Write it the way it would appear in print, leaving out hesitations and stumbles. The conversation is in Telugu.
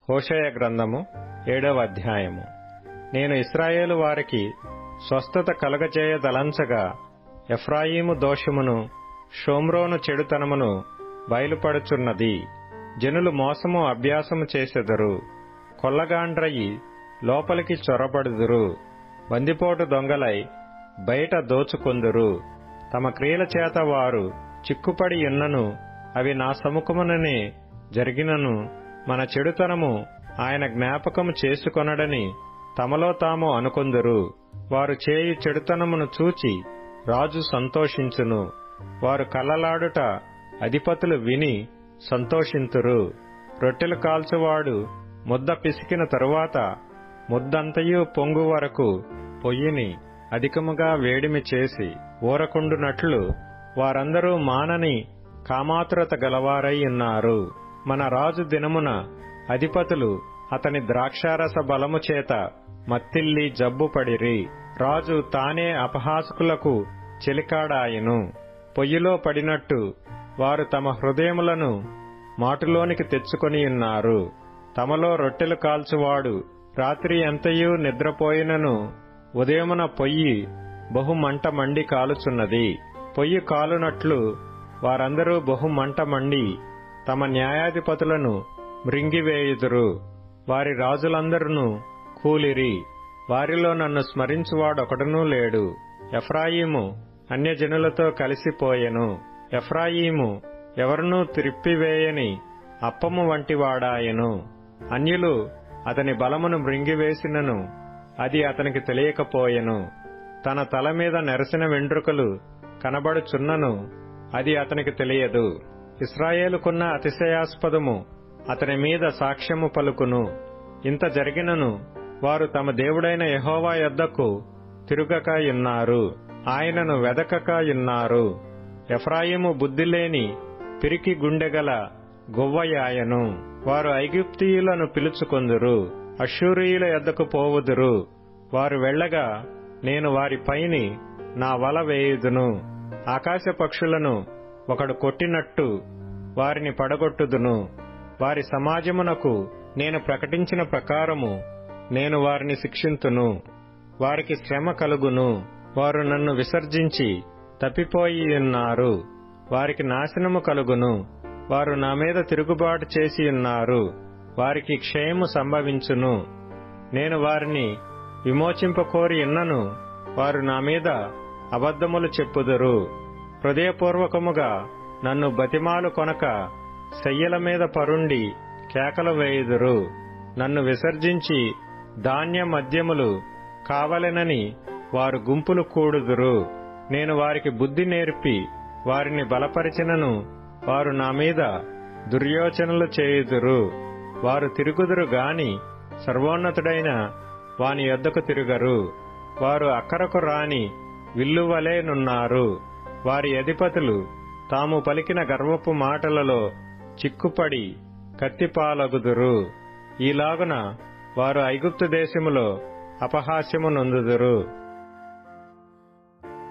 హోషేయ గ్రంథము 7వ అధ్యాయము. నేను ఇశ్రాయేలు వారికి స్వస్థత కలుగజేయదలంచగా ఎఫ్రాయిము దోషమును షోమ్రోను చెడుతనమును బయలుపడుచున్నది. జనులు మోసము అభ్యాసము చేసెదరు, కొల్లగాండ్రయి లోపలికి చొరబడుదురు, బందిపోటు దొంగలై బయట దోచుకొందురు. తమ క్రియల చేత వారు చిక్కుపడి ఉన్నను అవి నా సముఖముననే జరిగినను మన చెడుతనము ఆయన జ్ఞాపకము చేసుకొనడని తమలో తాము అనుకొందురు. వారు చేయు చెడుతనమును చూచి రాజు సంతోషించును. వారు కల్లలాడుట అధిపతులు విని సంతోషింతురు. రొట్టెలు కాల్చువాడు ముద్ద పిసికిన తరువాత ముద్దంతయు పొంగు వరకు పొయ్యిని అధికముగా వేడిమి చేసి ఊరకుండునట్లు వారందరూ మానని కామాతురత గలవారై ఉన్నారు. మన రాజు దినమున అధిపతులు అతని ద్రాక్షారస బలము చేత మత్తిల్లి జబ్బుపడిరి. రాజు తానే అపహాసకులకు చెలికాడాయెను. పొయ్యిలో పడినట్టు వారు తమ హృదయములను మాటులోనికి తెచ్చుకొని ఉన్నారు. తమలో రొట్టెలు కాల్చువాడు రాత్రి ఎంతయూ నిద్రపోయినను ఉదయమున పొయ్యి బహుమంట మండి కాలుచున్నది. పొయ్యి కాలునట్లు వారందరూ బహుమంట మండి తమ న్యాయాధిపతులను మృంగివేయుదురు. వారి రాజులందరూ కూలిరి, వారిలో నన్ను స్మరించువాడొకడునూ లేడు. ఎఫ్రాయిము అన్యజనులతో కలిసిపోయెను. ఎఫ్రాయిము ఎవరినూ త్రిప్పివేయని అప్పము వంటివాడాయెను. అన్యులు అతని బలమును మృంగివేసినను అది అతనికి తెలియకపోయెను. తన తల మీద నెరసిన వెంట్రుకలు కనబడుచున్నను అది అతనికి తెలియదు. ఇశ్రాయేలుకున్న అతిశయాస్పదము అతని మీద సాక్ష్యము పలుకును. ఇంత జరిగినను వారు తమ దేవుడైన యెహోవా యొద్దకు తిరుగక యున్నారు, ఆయనను వెదకక యున్నారు. ఎఫ్రాయిము బుద్ధిలేని పిరికి గుండెగల గొవ్వయాయను. వారు ఐగుప్తీయులను పిలుచుకొందురు, అష్షూరీయుల యొద్దకు పోవుదురు. వారు వెళ్ళగా నేను వారి పైని నా వల వేయుదును. ఆకాశ పక్షులను ఒకడు కొట్టినట్టు వారిని పడగొట్టుదును. వారి సమాజమునకు నేను ప్రకటించిన ప్రకారము నేను వారిని శిక్షింతును. వారికి శ్రమ కలుగును. వారు నన్ను విసర్జించి తప్పిపోయి ఉన్నారు. వారికి నాశనము కలుగును. వారు నా మీద తిరుగుబాటు చేసి ఉన్నారు. వారికి క్షయము సంభవించును. నేను వారిని విమోచింపకోరి ఉన్నను వారు నా మీద అబద్ధములు చెప్పుదురు. హృదయపూర్వకముగా నన్ను బతిమాలు కొనక శయ్యల మీద పరుండి కేకలు వేయుదురు. నన్ను విసర్జించి ధాన్య మద్యములు కావలెనని వారు గుంపులు కూడుదురు. నేను వారికి బుద్ధి నేర్పి వారిని బలపరిచినను వారు నా మీద దుర్యోచనలు చేయుదురు. వారు తిరుగుదురు గాని సర్వోన్నతుడైన వాని యొద్దకు తిరుగరు. వారు అక్కరకు రాని విల్లువలేనున్నారు. వారి అధిపతులు తాము పలికిన గర్వపు మాటలలో చిక్కుపడి కత్తిపాలగుదురు. ఈలాగున వారు ఐగుప్తు దేశములో అపహాస్యము నొందుదురు.